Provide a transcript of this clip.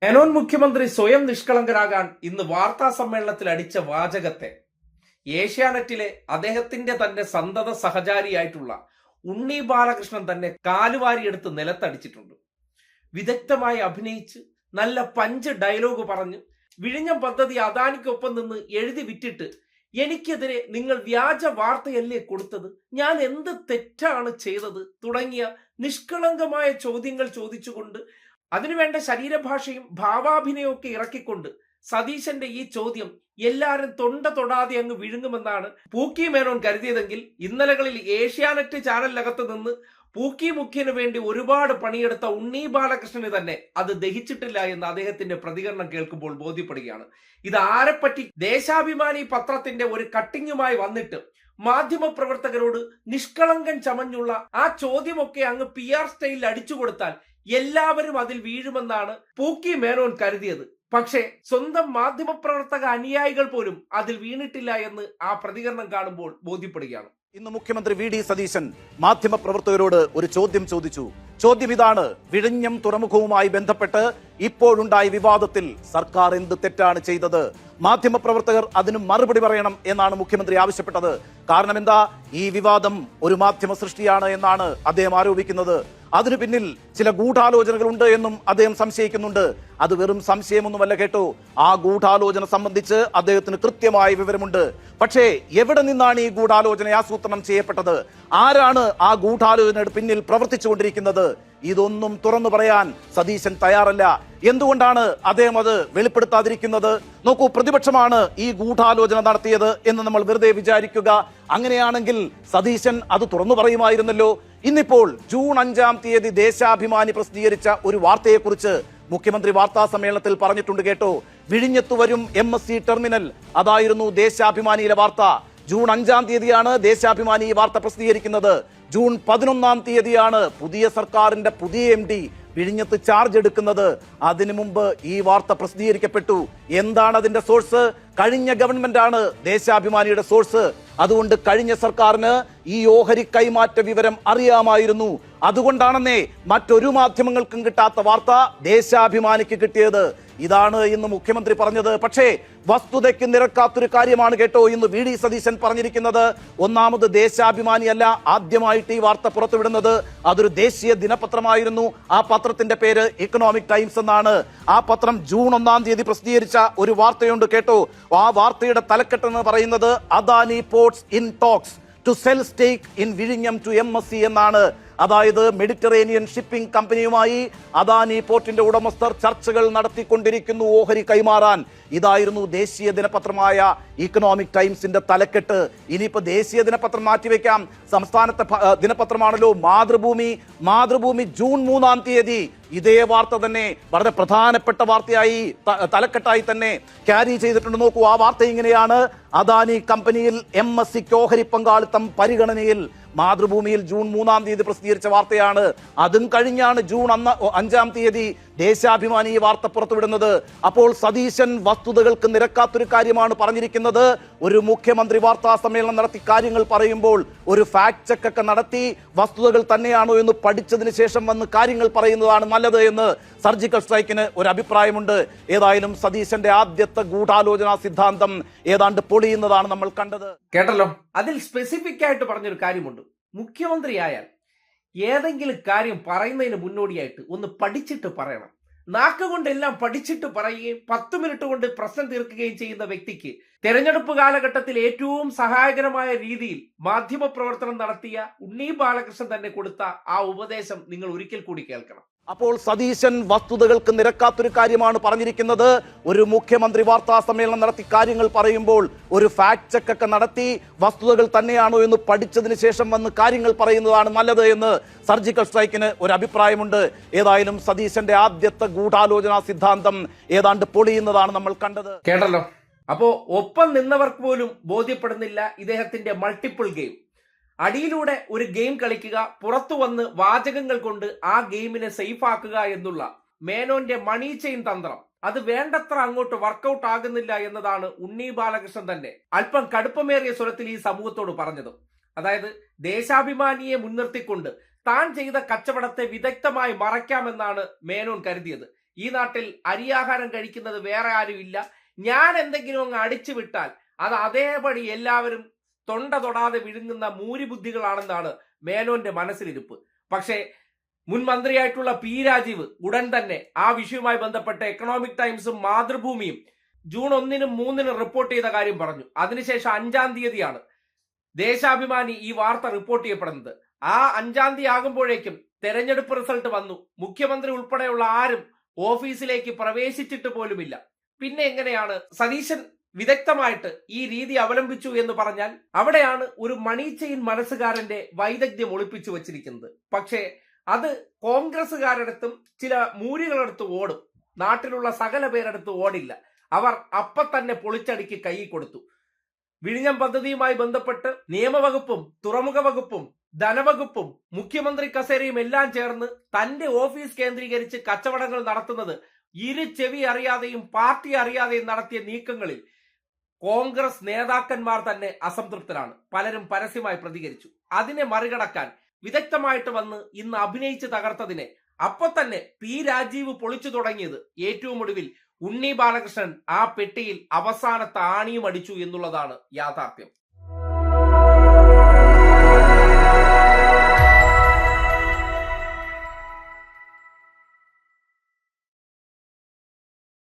മേനോൻ മുഖ്യമന്ത്രി സ്വയം നിഷ്കളങ്കരാകാൻ ഇന്ന് വാർത്താ സമ്മേളനത്തിൽ അടിച്ച വാചകത്തെ ഏഷ്യാനെറ്റിലെ അദ്ദേഹത്തിന്റെ തന്നെ സന്തത സഹചാരിയായിട്ടുള്ള ഉണ്ണി ബാലകൃഷ്ണൻ തന്നെ കാലുവാരിയെടുത്ത് നിലത്തടിച്ചിട്ടുണ്ട്. വിദഗ്ധമായി അഭിനയിച്ച് നല്ല പഞ്ച് ഡയലോഗ് പറഞ്ഞ് വിഴിഞ്ഞം പദ്ധതി അദാനിക്കൊപ്പം നിന്ന് എഴുതി വിറ്റിട്ട് എനിക്കെതിരെ നിങ്ങൾ വ്യാജ വാർത്തയല്ലേ കൊടുത്തത്, ഞാൻ എന്ത് തെറ്റാണ് ചെയ്തത് തുടങ്ങിയ നിഷ്കളങ്കമായ ചോദ്യങ്ങൾ ചോദിച്ചുകൊണ്ട് അതിനുവേണ്ട ശരീരഭാഷയും ഭാവാഭിനയവും ഒക്കെ ഇറക്കിക്കൊണ്ട് സതീശന്റെ ഈ ചോദ്യം എല്ലാരും തൊണ്ട തൊടാതെ അങ്ങ് വിഴുങ്ങുമെന്നാണ് പൂക്കി മേനോൻ കരുതിയതെങ്കിൽ ഇന്നലകളിൽ ഏഷ്യാനെറ്റ് ചാനലിനകത്ത് നിന്ന് പൂക്കി മുഖ്യന് വേണ്ടി ഒരുപാട് പണിയെടുത്ത ഉണ്ണി ബാലകൃഷ്ണന് തന്നെ അത് ദഹിച്ചിട്ടില്ല എന്ന് അദ്ദേഹത്തിന്റെ പ്രതികരണം കേൾക്കുമ്പോൾ ബോധ്യപ്പെടുകയാണ്. ഇത് ആരെപ്പറ്റി ദേശാഭിമാനി പത്രത്തിന്റെ ഒരു കട്ടിങ്ങുമായി വന്നിട്ട് മാധ്യമപ്രവർത്തകരോട് നിഷ്കളങ്കൻ ചമഞ്ഞുള്ള ആ ചോദ്യമൊക്കെ അങ്ങ് PR സ്റ്റൈലിൽ അടിച്ചു കൊടുത്താൽ എല്ലാവരും അതിൽ വീഴുമെന്നാണ് പൂക്കി മേനോൻ കരുതിയത്. പക്ഷേ സ്വന്തം മാധ്യമപ്രവർത്തക അനുയായികൾ പോലും അതിൽ വീണിട്ടില്ല എന്ന് ആ പ്രതികരണം കാണുമ്പോൾ ബോധ്യപ്പെടുകയാണ്. ഇന്ന് മുഖ്യമന്ത്രി വി ഡി സതീശൻ മാധ്യമപ്രവർത്തകരോട് ഒരു ചോദ്യം ചോദിച്ചു. ചോദ്യം ഇതാണ്: വിഴിഞ്ഞം തുറമുഖവുമായി ബന്ധപ്പെട്ട് ഇപ്പോഴുണ്ടായ വിവാദത്തിൽ സർക്കാർ എന്ത് തെറ്റാണ് ചെയ്തത്? മാധ്യമപ്രവർത്തകർ അതിന് മറുപടി പറയണം എന്നാണ് മുഖ്യമന്ത്രി ആവശ്യപ്പെട്ടത്. കാരണം എന്താ? ഈ വിവാദം ഒരു മാധ്യമ സൃഷ്ടിയാണ് എന്നാണ് അദ്ദേഹം ആരോപിക്കുന്നത്. അതിനു പിന്നിൽ ചില ഗൂഢാലോചനകളുണ്ട് എന്നും അദ്ദേഹം സംശയിക്കുന്നുണ്ട്. അത് വെറും സംശയമൊന്നുമല്ല കേട്ടോ, ആ ഗൂഢാലോചന സംബന്ധിച്ച് അദ്ദേഹത്തിന് കൃത്യമായ വിവരമുണ്ട്. പക്ഷേ എവിടെ നിന്നാണ് ഈ ഗൂഢാലോചന ആസൂത്രണം ചെയ്യപ്പെട്ടത്? ആരാണ് ആ ഗൂഢാലോചനയുടെ പിന്നിൽ പ്രവർത്തിച്ചുകൊണ്ടിരിക്കുന്നത്? ഇതൊന്നും തുറന്നു പറയാൻ സതീശൻ തയ്യാറല്ല. എന്തുകൊണ്ടാണ് അദ്ദേഹം അത് വെളിപ്പെടുത്താതിരിക്കുന്നത്? നോക്കൂ, പ്രതിപക്ഷമാണ് ഈ ഗൂഢാലോചന നടത്തിയത് എന്ന് നമ്മൾ വെറുതെ വിചാരിക്കുക. അങ്ങനെയാണെങ്കിൽ സതീശൻ അത് തുറന്നു പറയുമായിരുന്നല്ലോ. ഇന്നിപ്പോൾ ജൂൺ 5-ാം തീയതി ദേശാഭിമാനി പ്രസിദ്ധീകരിച്ച ഒരു വാർത്തയെക്കുറിച്ച് മുഖ്യമന്ത്രി വാർത്താ സമ്മേളനത്തിൽ പറഞ്ഞിട്ടുണ്ട് കേട്ടോ. വിഴിഞ്ഞത്തു വരും MSC ടെർമിനൽ, അതായിരുന്നു ദേശാഭിമാനിയിലെ വാർത്ത. ജൂൺ 5-ാം തീയതിയാണ് ദേശാഭിമാനി ഈ വാർത്ത പ്രസിദ്ധീകരിക്കുന്നത്. ജൂൺ 11-ാം തീയതിയാണ് പുതിയ സർക്കാരിന്റെ പുതിയ MD വിഴിഞ്ഞത്ത് ചാർജ് എടുക്കുന്നത്. അതിനു മുമ്പ് ഈ വാർത്ത പ്രസിദ്ധീകരിക്കപ്പെട്ടു. എന്താണ് അതിന്റെ സോഴ്സ്? കഴിഞ്ഞ ഗവൺമെന്റാണ് ദേശാഭിമാനിയുടെ സോഴ്സ്. അതുകൊണ്ട് കഴിഞ്ഞ സർക്കാരിന് ഈ ഓഹരി കൈമാറ്റ വിവരം അറിയാമായിരുന്നു. അതുകൊണ്ടാണെന്നേ മറ്റൊരു മാധ്യമങ്ങൾക്കും കിട്ടാത്ത വാർത്ത ദേശാഭിമാനിക്ക് കിട്ടിയത്. ഇതാണ് ഇന്ന് മുഖ്യമന്ത്രി പറഞ്ഞത്. പക്ഷേ വസ്തുതയ്ക്ക് നിരക്കാത്തൊരു കാര്യമാണ് കേട്ടോ ഇന്ന് വി ഡി സതീശൻ പറഞ്ഞിരിക്കുന്നത്. ഒന്നാമത് ദേശാഭിമാനിയല്ല ആദ്യമായിട്ട് ഈ വാർത്ത പുറത്തുവിടുന്നത്. അതൊരു ദേശീയ ദിനപത്രമായിരുന്നു. ആ പത്രത്തിന്റെ പേര് ഇക്കണോമിക് ടൈംസ് എന്നാണ്. ആ പത്രം ജൂൺ 1-ാം തീയതി പ്രസിദ്ധീകരിച്ച ഒരു വാർത്തയുണ്ട് കേട്ടോ. ആ വാർത്തയുടെ തലക്കെട്ട് എന്ന് പറയുന്നത് Adani Ports in talks to sell stake in വിഴിഞ്ഞം ടു MSC എന്നാണ്. അതായത് മെഡിറ്ററേനിയൻ ഷിപ്പിംഗ് കമ്പനിയുമായി അദാനി പോർട്ടിന്റെ ഉടമസ്ഥർ ചർച്ചകൾ നടത്തിക്കൊണ്ടിരിക്കുന്നു ഓഹരി കൈമാറാൻ. ഇതായിരുന്നു ദേശീയ ദിനപത്രമായ ഇക്കണോമിക് ടൈംസിന്റെ തലക്കെട്ട്. ഇനിയിപ്പോ ദേശീയ ദിനപത്രം മാറ്റിവെക്കാം, സംസ്ഥാനത്തെ ദിനപത്രമാണല്ലോ മാതൃഭൂമി ജൂൺ 3-ാം തീയതി ഇതേ വാർത്ത തന്നെ വളരെ പ്രധാനപ്പെട്ട വാർത്തയായി തലക്കെട്ടായി തന്നെ ക്യാരി ചെയ്തിട്ടുണ്ട്. നോക്കൂ, ആ വാർത്ത ഇങ്ങനെയാണ്: അദാനി കമ്പനിയിൽ MSCക്ക് ഓഹരി പങ്കാളിത്തം പരിഗണനയിൽ. മാതൃഭൂമിയിൽ ജൂൺ 3-ാം തീയതി പ്രസിദ്ധീകരിച്ച വാർത്തയാണ്. അതും കഴിഞ്ഞാണ് ജൂൺ 5-ാം തീയതി ദേശാഭിമാനി ഈ വാർത്ത പുറത്തുവിടുന്നത്. അപ്പോൾ സതീശൻ വസ്തുതകൾക്ക് നിരക്കാത്തൊരു കാര്യമാണ് പറഞ്ഞിരിക്കുന്നത്. ഒരു മുഖ്യമന്ത്രി വാർത്താ സമ്മേളനം നടത്തി കാര്യങ്ങൾ പറയുമ്പോൾ ഒരു ഫാക്ട് ചെക്ക് ഒക്കെ നടത്തി വസ്തുതകൾ തന്നെയാണോ എന്ന് പഠിച്ചതിന് ശേഷം വന്ന് കാര്യങ്ങൾ പറയുന്നതാണ് നല്ലത് എന്ന് സർജിക്കൽ സ്ട്രൈക്കിന് ഒരു അഭിപ്രായമുണ്ട്. ഏതായാലും സതീശന്റെ ആദ്യത്തെ ഗൂഢാലോചനാ സിദ്ധാന്തം ഏതാണ്ട് പൊളിയുന്നതാണ് നമ്മൾ കണ്ടത്. കേട്ടല്ലോ, അതിൽ സ്പെസിഫിക് ആയിട്ട് പറഞ്ഞൊരു കാര്യമുണ്ട്. മുഖ്യമന്ത്രിയായാൽ ഏതെങ്കിലും കാര്യം പറയുന്നതിന് മുന്നോടിയായിട്ട് ഒന്ന് പഠിച്ചിട്ട് പറയണം. നാക്കുകൊണ്ടെല്ലാം പഠിച്ചിട്ട് പറയുകയും 10 മിനിറ്റ് കൊണ്ട് പ്രശ്നം തീർക്കുകയും ചെയ്യുന്ന വ്യക്തിക്ക് തെരഞ്ഞെടുപ്പ് കാലഘട്ടത്തിൽ ഏറ്റവും സഹായകരമായ രീതിയിൽ മാധ്യമ പ്രവർത്തനം നടത്തിയ ഉണ്ണി ബാലകൃഷ്ണൻ തന്നെ കൊടുത്ത ആ ഉപദേശം നിങ്ങൾ ഒരിക്കൽ കൂടി കേൾക്കണം. അപ്പോൾ സതീശൻ വസ്തുതകൾക്ക് നിരക്കാത്തൊരു കാര്യമാണ് പറഞ്ഞിരിക്കുന്നത്. ഒരു മുഖ്യമന്ത്രി വാർത്താ സമ്മേളനം നടത്തി കാര്യങ്ങൾ പറയുമ്പോൾ ഒരു ഫാക്ട് ചെക്ക് ഒക്കെ നടത്തി വസ്തുതകൾ തന്നെയാണോ എന്ന് പഠിച്ചതിന് ശേഷം വന്ന് കാര്യങ്ങൾ പറയുന്നതാണ് നല്ലത് എന്ന് സർജിക്കൽ സ്ട്രൈക്കിന് ഒരു അഭിപ്രായമുണ്ട്. ഏതായാലും സതീശന്റെ ആദ്യത്തെ ഗൂഢാലോചനാ സിദ്ധാന്തം ഏതാണ്ട് പൊളിയുന്നതാണ് നമ്മൾ കണ്ടത്. കേട്ടല്ലോ, അപ്പോ ഒപ്പം നിന്നവർക്ക് പോലും ബോധ്യപ്പെടുന്നില്ല ഇദ്ദേഹത്തിന്റെ മൾട്ടിപ്പിൾ ഗെയിം. അടിയിലൂടെ ഒരു ഗെയിം കളിക്കുക, പുറത്തു വന്ന് വാചകങ്ങൾ കൊണ്ട് ആ ഗെയിമിനെ സേഫ് ആക്കുക എന്നുള്ള മേനോന്റെ മണി ചെയിൻ തന്ത്രം അത് വേണ്ടത്ര അങ്ങോട്ട് വർക്കൗട്ട് ആകുന്നില്ല എന്നതാണ് ഉണ്ണി ബാലകൃഷ്ണൻ തന്നെ അല്പം കടുപ്പമേറിയ സ്വരത്തിൽ ഈ സമൂഹത്തോട് പറഞ്ഞത്. അതായത് ദേശാഭിമാനിയെ മുൻനിർത്തിക്കൊണ്ട് താൻ ചെയ്ത കച്ചവടത്തെ വിദഗ്ധമായി മറയ്ക്കാമെന്നാണ് മേനോൻ കരുതിയത്. ഈ നാട്ടിൽ അരിയാഹാരം കഴിക്കുന്നത് വേറെ ആരും ഇല്ല, ഞാൻ എന്തെങ്കിലും അങ്ങ് അടിച്ചു വിട്ടാൽ അത് അതേപടി എല്ലാവരും തൊണ്ട തൊടാതെ വിഴുങ്ങുന്ന മൂരിബുദ്ധികളാണെന്നാണ് മേനോന്റെ മനസ്സിലിരിപ്പ്. പക്ഷേ മുൻ മന്ത്രിയായിട്ടുള്ള പി രാജീവ് ഉടൻ തന്നെ ആ വിഷയവുമായി ബന്ധപ്പെട്ട എക്കണോമിക് ടൈംസും മാതൃഭൂമിയും ജൂൺ 1-നും 3-നും റിപ്പോർട്ട് ചെയ്ത കാര്യം പറഞ്ഞു. അതിനുശേഷം 5-ാം തീയതിയാണ് ദേശാഭിമാനി ഈ വാർത്ത റിപ്പോർട്ട് ചെയ്യപ്പെടുന്നത്. ആ 5-ാം തീയതി ആകുമ്പോഴേക്കും തെരഞ്ഞെടുപ്പ് റിസൾട്ട് വന്നു. മുഖ്യമന്ത്രി ഉൾപ്പെടെയുള്ള ആരും ഓഫീസിലേക്ക് പ്രവേശിച്ചിട്ട് പോലുമില്ല. പിന്നെ എങ്ങനെയാണ് സതീശൻ വിദഗ്ധമായിട്ട് ഈ രീതി അവലംബിച്ചു എന്ന് പറഞ്ഞാൽ അവിടെയാണ് ഒരു മണി ചെയിൻ മനസ്സുകാരന്റെ വൈദഗ്ധ്യം ഒളിപ്പിച്ചു വച്ചിരിക്കുന്നത്. പക്ഷേ അത് കോൺഗ്രസ്സുകാരടുത്തും ചില മൂരികളടുത്ത് ഓടും, നാട്ടിലുള്ള സകല പേരെടുത്ത് ഓടില്ല. അവർ അപ്പ തന്നെ പൊളിച്ചടുക്കി കൈ കൊടുത്തു. വിഴിഞ്ഞം പദ്ധതിയുമായി ബന്ധപ്പെട്ട് നിയമവകുപ്പും തുറമുഖ വകുപ്പും ധനവകുപ്പും മുഖ്യമന്ത്രി കസേരയും എല്ലാം ചേർന്ന് തന്റെ ഓഫീസ് കേന്ദ്രീകരിച്ച് കച്ചവടങ്ങൾ നടത്തുന്നത് ഇരു ചെവി അറിയാതെയും പാർട്ടി അറിയാതെയും നടത്തിയ നീക്കങ്ങളിൽ കോൺഗ്രസ് നേതാക്കന്മാർ തന്നെ അസംതൃപ്തരാണ്. പലരും പരസ്യമായി പ്രതികരിച്ചു. അതിനെ മറികടക്കാൻ വിദഗ്ധമായിട്ട് വന്ന് ഇന്ന് അഭിനയിച്ച് തകർത്തതിനെ അപ്പൊ തന്നെ പി രാജീവ് പൊളിച്ചു തുടങ്ങിയത് ഏറ്റവും ഒടുവിൽ ഉണ്ണി ബാലകൃഷ്ണൻ ആ പെട്ടിയിൽ അവസാനത്തെ ആണിയും അടിച്ചു എന്നുള്ളതാണ് യാഥാർത്ഥ്യം.